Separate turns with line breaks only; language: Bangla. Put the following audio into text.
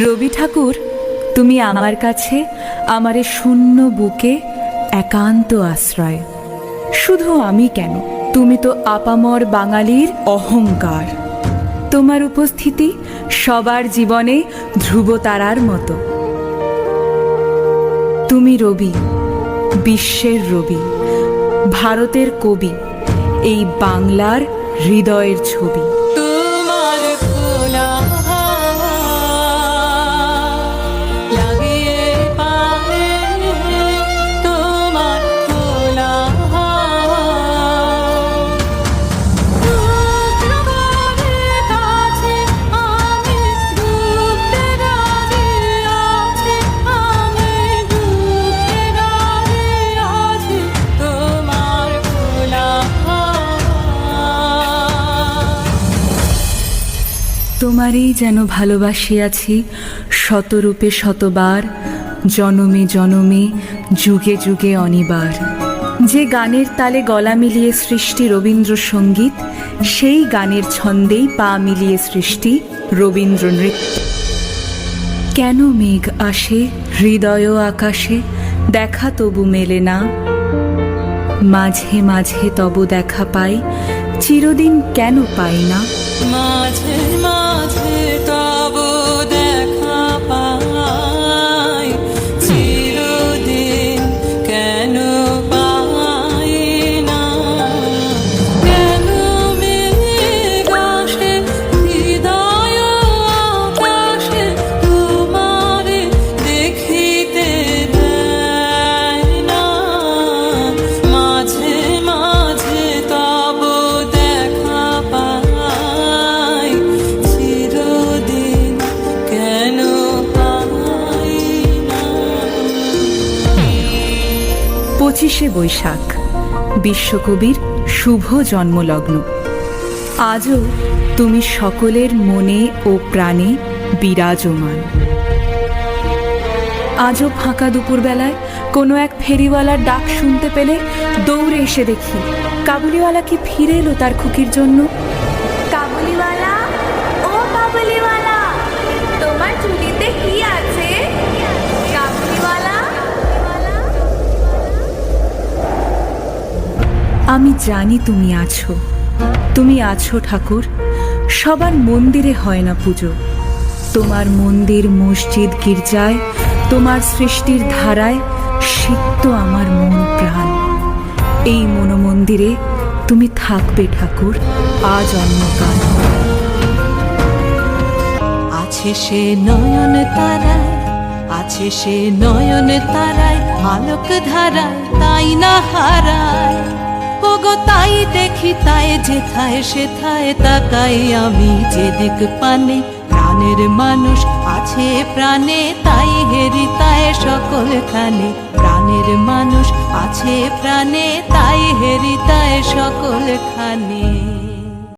রবি ঠাকুর, তুমি আমার কাছে আমারে শূন্য বুকে একান্ত আশ্রয়। শুধু আমি কেন, তুমি তো আপামর বাঙালির অহংকার। তোমার উপস্থিতি সবার জীবনে ধ্রুবতারার মতো। তুমি রবি, বিশ্বের রবি, ভারতের কবি, এই বাংলার হৃদয়ের ছবি। তোমারই যেন ভালোবাসিয়াছি শতরূপে শতবার, জনমে জনমে যুগে যুগে অনিবার। যে গানের তালে গলা মিলিয়ে সৃষ্টি রবীন্দ্রসঙ্গীত, সেই গানের ছন্দেই পা মিলিয়ে সৃষ্টি রবীন্দ্র নৃত্য। কেন মেঘ আসে হৃদয় আকাশে, দেখা তবু মেলে না। মাঝে মাঝে তবু দেখা পাই, চিরদিন কেন পাই না।
মাঝে মাঝে তবু দেখা পাই, চিরদিন কেন পাই না। কেন মেঘ আসে হৃদয় আকাশে, তোমারে দেখিতে দেয় না। মাঝে মাঝে তবু দেখা পাই, চিরদিন কেন পাই না।
25শে বৈশাখ, বিশ্বকবির শুভ জন্মলগ্ন। আজও তুমি সকলের মনে ও প্রাণে বিরাজমান। আজও ফাঁকা দুপুরবেলায় কোনো এক ফেরিওয়ালার ডাক শুনতে পেলে দৌড়ে এসে দেখি কাবুলিওয়ালা কি ফিরে এলো তার খুকির জন্য।
কাবুলিওয়ালা, ও কাবুলিওয়ালা, তোমার ঝুলিতে কি আছে? কাবুলিওয়ালা।
আমি জানি তুমি আছো, তুমি আছো ঠাকুর। সবার মন্দিরে হয় না পুজো, তোমার মন্দির মসজিদ গির্জায়, তোমার সৃষ্টির ধারায় সিক্ত আমার মন প্রাণ। এই মনোমন্দিরে তুমি থাকবে ঠাকুর আজ অন্যকাল।
আছে সে নয়ন তারায়, আছে সে নয়ন তারায়, আলোক ধারায় তাই না হারায়। ওগো তাই দেখি, তাই যেথায় সেথায় তাকাই আমি যেদিক পানে। প্রাণের মানুষ আছে প্রাণে, তাই হেরি তাই সকলখানে। প্রাণের মানুষ আছে প্রাণে, তাই হেরি তাই সকলখানে।